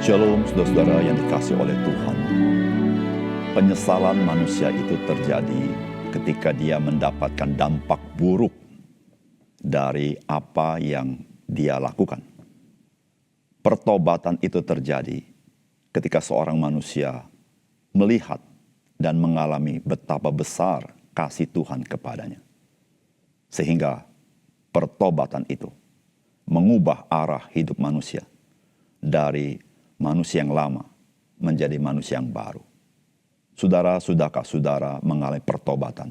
Shalom saudara-saudara yang dikasihi oleh Tuhan. Penyesalan manusia itu terjadi ketika dia mendapatkan dampak buruk dari apa yang dia lakukan. Pertobatan itu terjadi ketika seorang manusia melihat dan mengalami betapa besar kasih Tuhan kepadanya. Sehingga pertobatan itu mengubah arah hidup manusia dari manusia yang lama menjadi manusia yang baru. Saudara, sudahkah saudara mengalami pertobatan?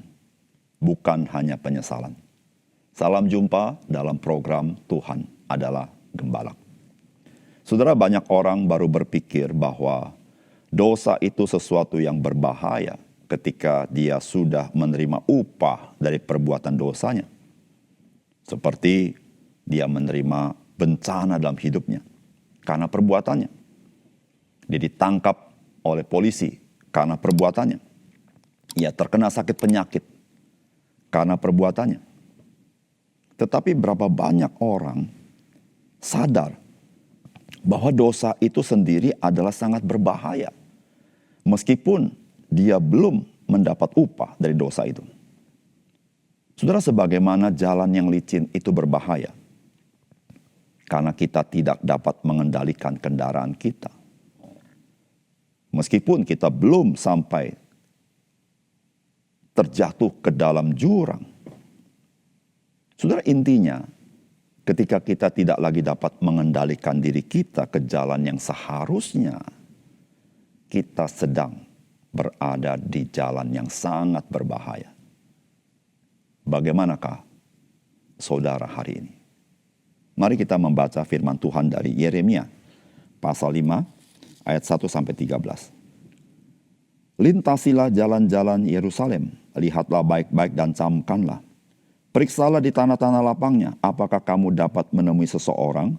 Bukan hanya penyesalan. Salam jumpa dalam program Tuhan adalah Gembala. Saudara, banyak orang baru berpikir bahwa dosa itu sesuatu yang berbahaya ketika dia sudah menerima upah dari perbuatan dosanya. Seperti dia menerima bencana dalam hidupnya karena perbuatannya. Dia ditangkap oleh polisi karena perbuatannya. Ia terkena sakit penyakit karena perbuatannya. Tetapi berapa banyak orang sadar bahwa dosa itu sendiri adalah sangat berbahaya. Meskipun dia belum mendapat upah dari dosa itu. Saudara, sebagaimana jalan yang licin itu berbahaya. Karena kita tidak dapat mengendalikan kendaraan kita. Meskipun kita belum sampai terjatuh ke dalam jurang. Saudara, intinya ketika kita tidak lagi dapat mengendalikan diri kita ke jalan yang seharusnya, kita sedang berada di jalan yang sangat berbahaya. Bagaimanakah saudara hari ini? Mari kita membaca firman Tuhan dari Yeremia pasal 5 ayat 1-13. Lintasilah jalan-jalan Yerusalem, lihatlah baik-baik dan camkanlah. Periksalah di tanah-tanah lapangnya, apakah kamu dapat menemui seseorang,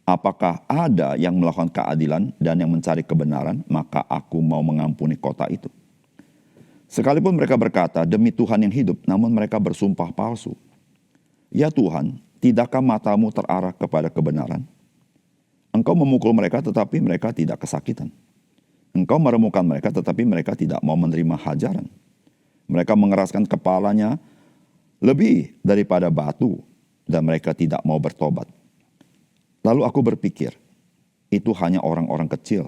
apakah ada yang melakukan keadilan dan yang mencari kebenaran, maka aku mau mengampuni kota itu. Sekalipun mereka berkata, demi Tuhan yang hidup, namun mereka bersumpah palsu. Ya Tuhan, tidakkah matamu terarah kepada kebenaran? Engkau memukul mereka tetapi mereka tidak kesakitan. Engkau meremukkan mereka tetapi mereka tidak mau menerima hajaran. Mereka mengeraskan kepalanya lebih daripada batu dan mereka tidak mau bertobat. Lalu aku berpikir, itu hanya orang-orang kecil.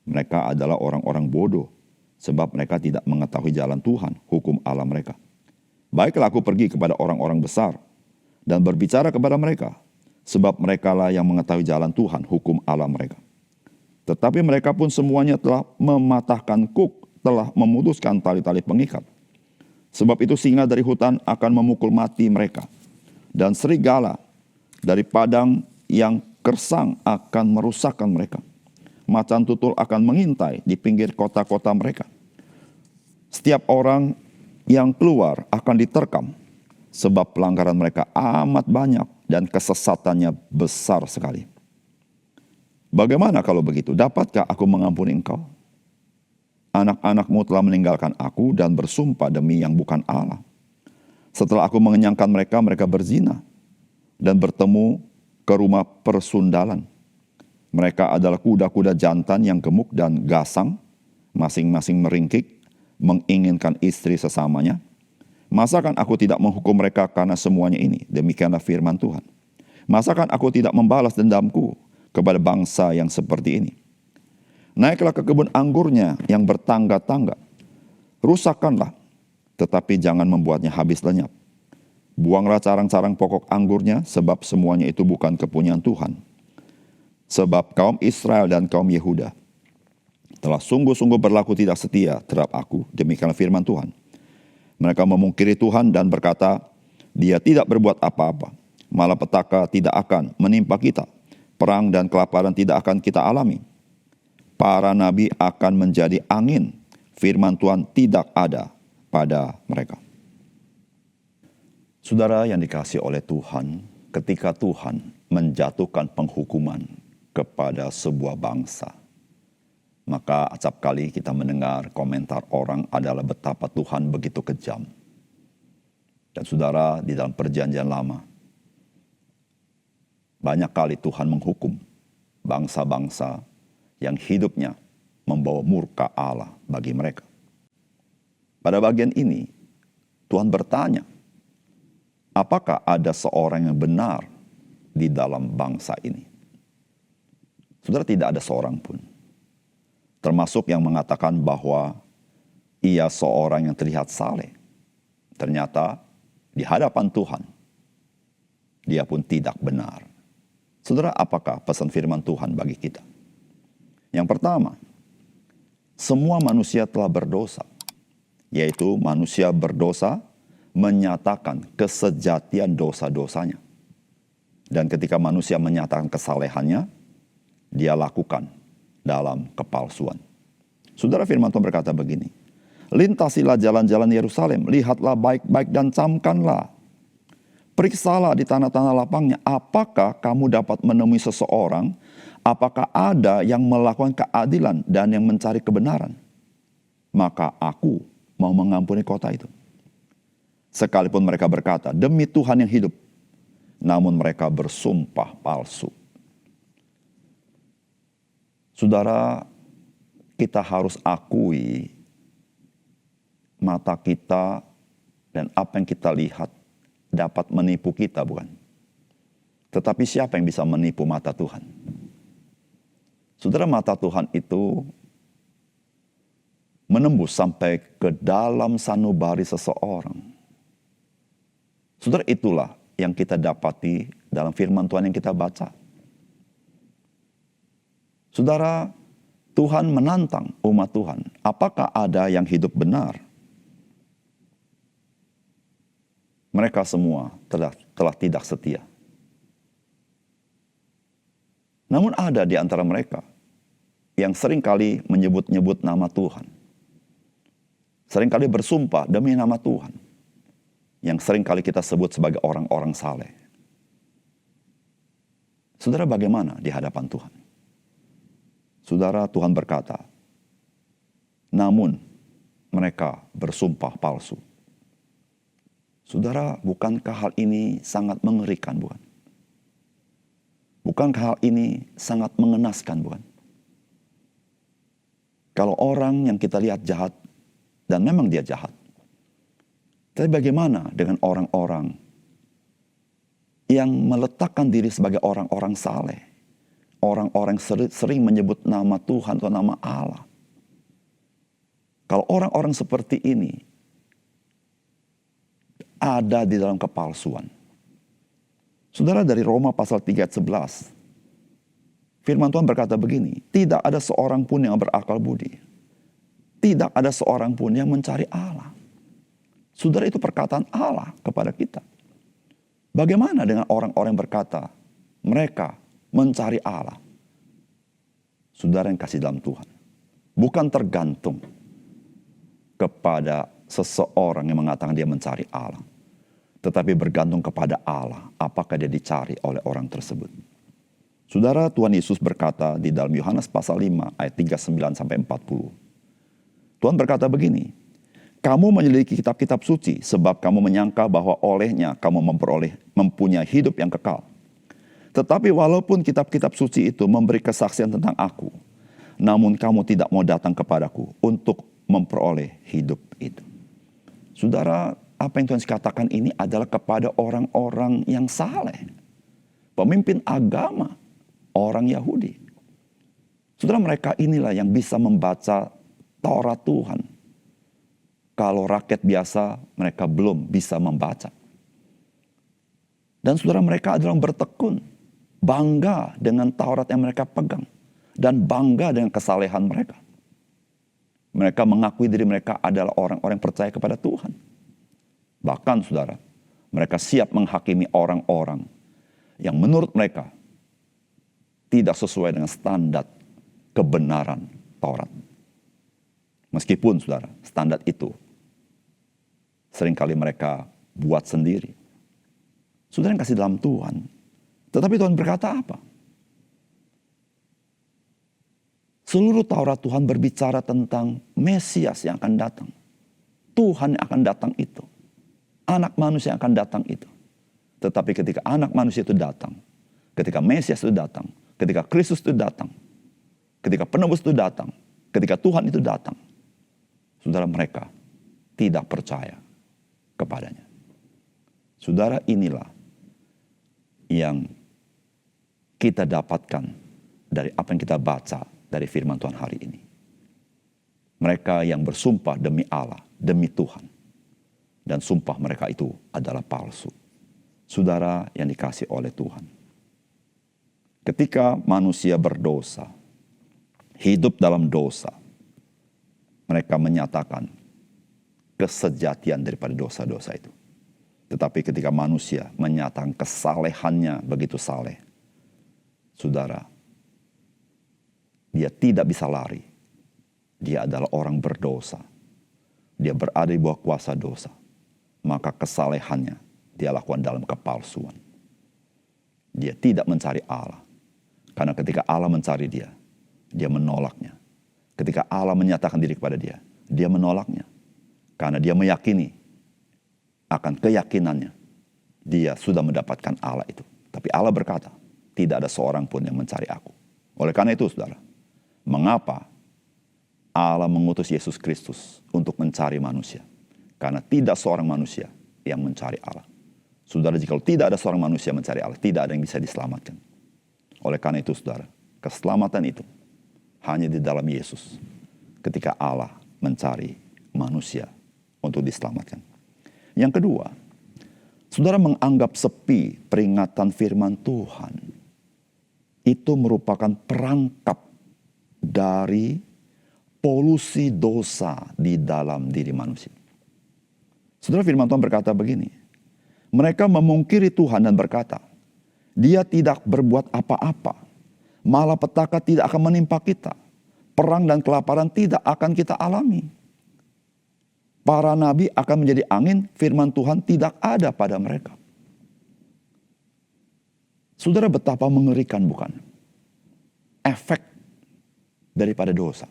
Mereka adalah orang-orang bodoh sebab mereka tidak mengetahui jalan Tuhan, hukum Allah mereka. Baiklah aku pergi kepada orang-orang besar dan berbicara kepada mereka. Sebab merekalah yang mengetahui jalan Tuhan, hukum Allah mereka. Tetapi mereka pun semuanya telah mematahkan kuk, telah memutuskan tali-tali pengikat. Sebab itu singa dari hutan akan memukul mati mereka. Dan serigala dari padang yang gersang akan merusakkan mereka. Macan tutul akan mengintai di pinggir kota-kota mereka. Setiap orang yang keluar akan diterkam. Sebab pelanggaran mereka amat banyak dan kesesatannya besar sekali. Bagaimana kalau begitu? Dapatkah aku mengampuni engkau? Anak-anakmu telah meninggalkan aku dan bersumpah demi yang bukan Allah. Setelah aku mengenyangkan mereka, mereka berzina dan bertemu ke rumah persundalan. Mereka adalah kuda-kuda jantan yang gemuk dan gasang, masing-masing meringkik, menginginkan istri sesamanya. Masakan aku tidak menghukum mereka karena semuanya ini? Demikianlah firman Tuhan. Masakan aku tidak membalas dendamku kepada bangsa yang seperti ini? Naiklah ke kebun anggurnya yang bertangga-tangga. Rusakkanlah, tetapi jangan membuatnya habis lenyap. Buanglah carang-carang pokok anggurnya, sebab semuanya itu bukan kepunyaan Tuhan. Sebab kaum Israel dan kaum Yehuda telah sungguh-sungguh berlaku tidak setia terhadap aku. Demikianlah firman Tuhan. Mereka memungkiri Tuhan dan berkata, dia tidak berbuat apa-apa. Malapetaka tidak akan menimpa kita. Perang dan kelaparan tidak akan kita alami. Para nabi akan menjadi angin. Firman Tuhan tidak ada pada mereka. Saudara yang dikasihi oleh Tuhan, ketika Tuhan menjatuhkan penghukuman kepada sebuah bangsa, maka acap kali kita mendengar komentar orang adalah betapa Tuhan begitu kejam. Dan saudara, di dalam perjanjian lama, banyak kali Tuhan menghukum bangsa-bangsa yang hidupnya membawa murka Allah bagi mereka. Pada bagian ini, Tuhan bertanya, apakah ada seorang yang benar di dalam bangsa ini? Saudara, tidak ada seorang pun. Termasuk yang mengatakan bahwa ia seorang yang terlihat saleh. Ternyata di hadapan Tuhan, dia pun tidak benar. Saudara, apakah pesan firman Tuhan bagi kita? Yang pertama, semua manusia telah berdosa. Yaitu manusia berdosa menyatakan kesejatian dosa-dosanya. Dan ketika manusia menyatakan kesalehannya, dia lakukan dalam kepalsuan. Saudara, firman Tuhan berkata begini, lintasilah jalan-jalan Yerusalem, lihatlah baik-baik dan camkanlah. Periksalah di tanah-tanah lapangnya, apakah kamu dapat menemui seseorang, apakah ada yang melakukan keadilan dan yang mencari kebenaran. Maka aku mau mengampuni kota itu. Sekalipun mereka berkata, demi Tuhan yang hidup, namun mereka bersumpah palsu. Saudara, kita harus akui mata kita dan apa yang kita lihat dapat menipu kita, bukan? Tetapi siapa yang bisa menipu mata Tuhan? Saudara, mata Tuhan itu menembus sampai ke dalam sanubari seseorang. Saudara, itulah yang kita dapati dalam firman Tuhan yang kita baca. Saudara, Tuhan menantang umat Tuhan. Apakah ada yang hidup benar? Mereka semua telah tidak setia. Namun ada di antara mereka yang seringkali menyebut-nyebut nama Tuhan. Seringkali bersumpah demi nama Tuhan. Yang seringkali kita sebut sebagai orang-orang saleh. Saudara, bagaimana di hadapan Tuhan? Saudara, Tuhan berkata, namun mereka bersumpah palsu. Saudara, bukankah hal ini sangat mengerikan, bukan? Bukankah hal ini sangat mengenaskan, bukan? Kalau orang yang kita lihat jahat, dan memang dia jahat. Tapi bagaimana dengan orang-orang yang meletakkan diri sebagai orang-orang saleh? Orang-orang sering menyebut nama Tuhan atau nama Allah. Kalau orang-orang seperti ini ada di dalam kepalsuan. Saudara, dari Roma pasal 3 ayat 11. Firman Tuhan berkata begini, tidak ada seorang pun yang berakal budi. Tidak ada seorang pun yang mencari Allah. Saudara, itu perkataan Allah kepada kita. Bagaimana dengan orang-orang yang berkata, mereka mencari Allah? Saudara yang kasih dalam Tuhan, bukan tergantung kepada seseorang yang mengatakan dia mencari Allah, tetapi bergantung kepada Allah apakah dia dicari oleh orang tersebut. Saudara, Tuhan Yesus berkata di dalam Yohanes pasal 5 ayat 39 sampai 40. Tuhan berkata begini, kamu menyelidiki kitab-kitab suci sebab kamu menyangka bahwa olehnya kamu mempunyai hidup yang kekal. Tetapi walaupun kitab-kitab suci itu memberi kesaksian tentang aku, namun kamu tidak mau datang kepadaku untuk memperoleh hidup itu. Saudara, apa yang Tuhan katakan ini adalah kepada orang-orang yang saleh. Pemimpin agama, orang Yahudi. Saudara, mereka inilah yang bisa membaca Taurat Tuhan. Kalau rakyat biasa, mereka belum bisa membaca. Dan saudara, mereka adalah yang bertekun. Bangga dengan Taurat yang mereka pegang. Dan bangga dengan kesalehan mereka. Mereka mengakui diri mereka adalah orang-orang yang percaya kepada Tuhan. Bahkan saudara, mereka siap menghakimi orang-orang yang menurut mereka tidak sesuai dengan standar kebenaran Taurat. Meskipun saudara, standar itu seringkali mereka buat sendiri. Saudara yang kasih dalam Tuhan. Tetapi Tuhan berkata apa? Seluruh Taurat Tuhan berbicara tentang Mesias yang akan datang. Tuhan yang akan datang itu. Anak manusia yang akan datang itu. Tetapi ketika anak manusia itu datang, ketika Mesias itu datang, ketika Kristus itu datang, ketika penebus itu datang, ketika Tuhan itu datang, saudara, mereka tidak percaya kepadanya. Saudara, inilah yang kita dapatkan dari apa yang kita baca dari firman Tuhan hari ini. Mereka yang bersumpah demi Allah, demi Tuhan. Dan sumpah mereka itu adalah palsu. Saudara yang dikasihi oleh Tuhan. Ketika manusia berdosa, hidup dalam dosa, mereka menyatakan kesejatian daripada dosa-dosa itu. Tetapi ketika manusia menyatakan kesalehannya begitu saleh, saudara, dia tidak bisa lari. Dia adalah orang berdosa. Dia berada di bawah kuasa dosa. Maka kesalehannya dia lakukan dalam kepalsuan. Dia tidak mencari Allah. Karena ketika Allah mencari dia, dia menolaknya. Ketika Allah menyatakan diri kepada dia, dia menolaknya. Karena dia meyakini akan keyakinannya, dia sudah mendapatkan Allah itu. Tapi Allah berkata, tidak ada seorang pun yang mencari aku. Oleh karena itu, saudara, mengapa Allah mengutus Yesus Kristus untuk mencari manusia? Karena tidak seorang manusia yang mencari Allah. Saudara, jika tidak ada seorang manusia mencari Allah, tidak ada yang bisa diselamatkan. Oleh karena itu, saudara, keselamatan itu hanya di dalam Yesus. Ketika Allah mencari manusia untuk diselamatkan. Yang kedua, saudara, menganggap sepi peringatan firman Tuhan itu merupakan perangkap dari polusi dosa di dalam diri manusia. Saudara, firman Tuhan berkata begini, mereka memungkiri Tuhan dan berkata, dia tidak berbuat apa-apa, malapetaka tidak akan menimpa kita, perang dan kelaparan tidak akan kita alami. Para nabi akan menjadi angin, firman Tuhan tidak ada pada mereka. Saudara, betapa mengerikan bukan? Efek daripada dosa.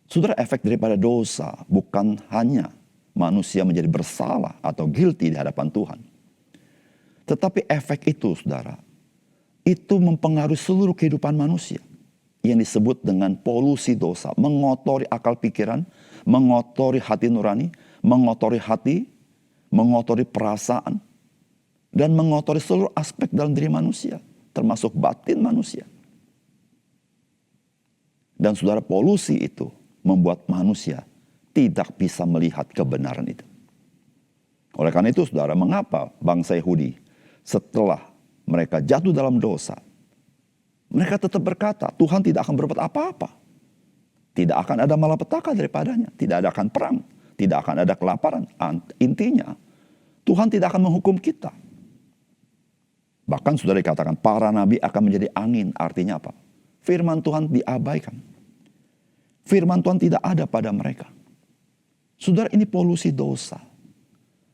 Saudara, efek daripada dosa bukan hanya manusia menjadi bersalah atau guilty di hadapan Tuhan. Tetapi efek itu, saudara, itu mempengaruhi seluruh kehidupan manusia. Yang disebut dengan polusi dosa, mengotori akal pikiran, mengotori hati nurani, mengotori hati, mengotori perasaan, dan mengotori seluruh aspek dalam diri manusia, termasuk batin manusia. Dan saudara, polusi itu membuat manusia tidak bisa melihat kebenaran itu. Oleh karena itu, saudara, mengapa bangsa Yahudi setelah mereka jatuh dalam dosa, mereka tetap berkata, Tuhan tidak akan berbuat apa-apa. Tidak akan ada malapetaka daripadanya. Tidak akan perang. Tidak akan ada kelaparan. Intinya, Tuhan tidak akan menghukum kita. Bahkan sudah dikatakan, para nabi akan menjadi angin. Artinya apa? Firman Tuhan diabaikan. Firman Tuhan tidak ada pada mereka. Saudara, ini polusi dosa.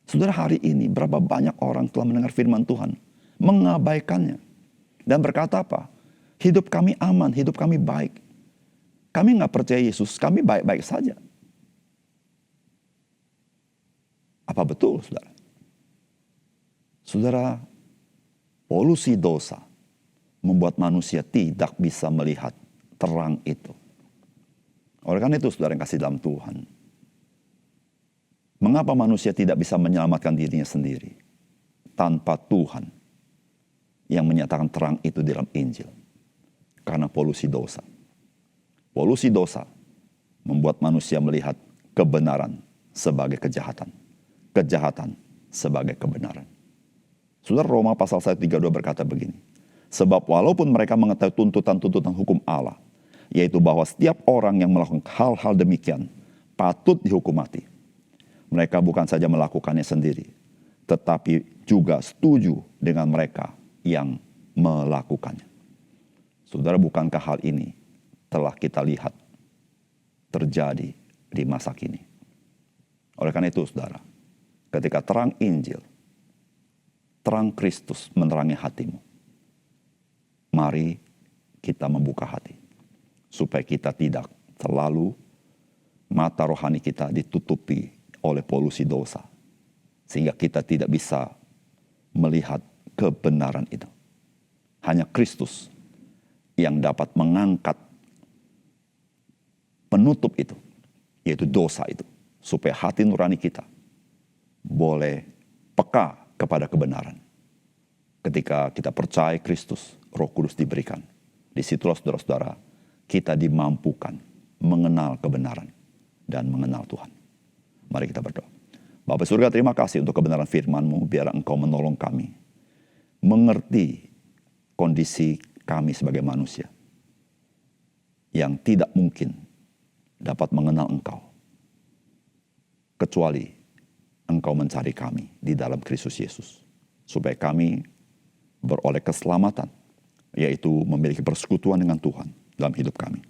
Saudara, hari ini berapa banyak orang telah mendengar firman Tuhan, mengabaikannya. Dan berkata apa? Hidup kami aman, hidup kami baik. Kami nggak percaya Yesus, kami baik-baik saja. Apa betul, saudara? Saudara, polusi dosa membuat manusia tidak bisa melihat terang itu. Oleh karena itu, saudara yang kasih dalam Tuhan, mengapa manusia tidak bisa menyelamatkan dirinya sendiri tanpa Tuhan yang menyatakan terang itu dalam Injil? Karena polusi dosa. Polusi dosa membuat manusia melihat kebenaran sebagai kejahatan. Kejahatan sebagai kebenaran. Saudara, Roma pasal 1:32 berkata begini. Sebab walaupun mereka mengetahui tuntutan-tuntutan hukum Allah, yaitu bahwa setiap orang yang melakukan hal-hal demikian patut dihukum mati. Mereka bukan saja melakukannya sendiri, tetapi juga setuju dengan mereka yang melakukannya. Saudara, bukankah hal ini telah kita lihat terjadi di masa kini? Oleh karena itu, saudara, ketika terang Injil, terang Kristus menerangi hatimu, mari kita membuka hati, supaya kita tidak terlalu mata rohani kita ditutupi oleh polusi dosa, sehingga kita tidak bisa melihat kebenaran itu. Hanya Kristus yang dapat mengangkat penutup itu, yaitu dosa itu, supaya hati nurani kita boleh peka kepada kebenaran. Ketika kita percaya Kristus, Roh Kudus diberikan. Disitulah saudara-saudara, kita dimampukan mengenal kebenaran dan mengenal Tuhan. Mari kita berdoa. Bapa surga, terima kasih untuk kebenaran firman-Mu. Biarlah Engkau menolong kami mengerti kondisi kami sebagai manusia yang tidak mungkin dapat mengenal Engkau kecuali Engkau mencari kami di dalam Kristus Yesus, supaya kami beroleh keselamatan, yaitu memiliki persekutuan dengan Tuhan dalam hidup kami.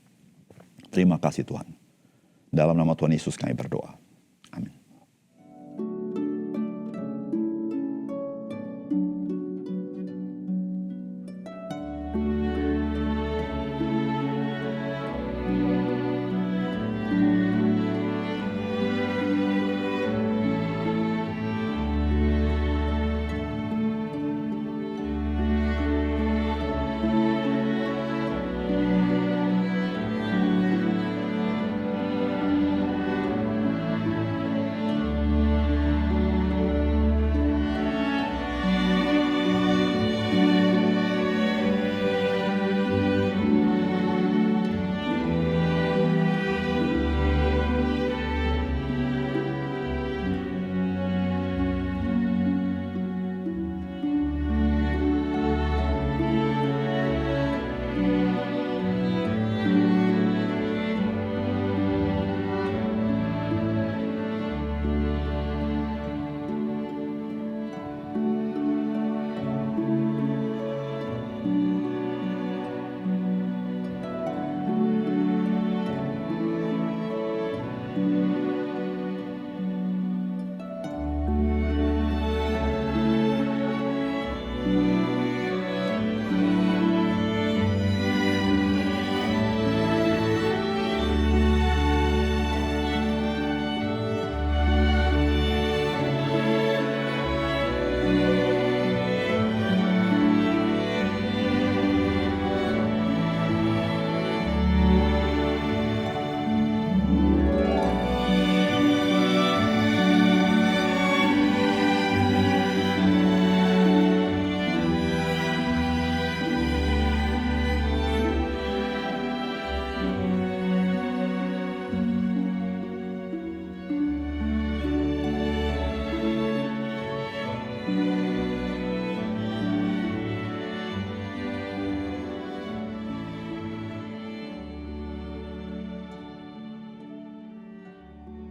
Terima kasih Tuhan. Dalam nama Tuhan Yesus kami berdoa. Amin.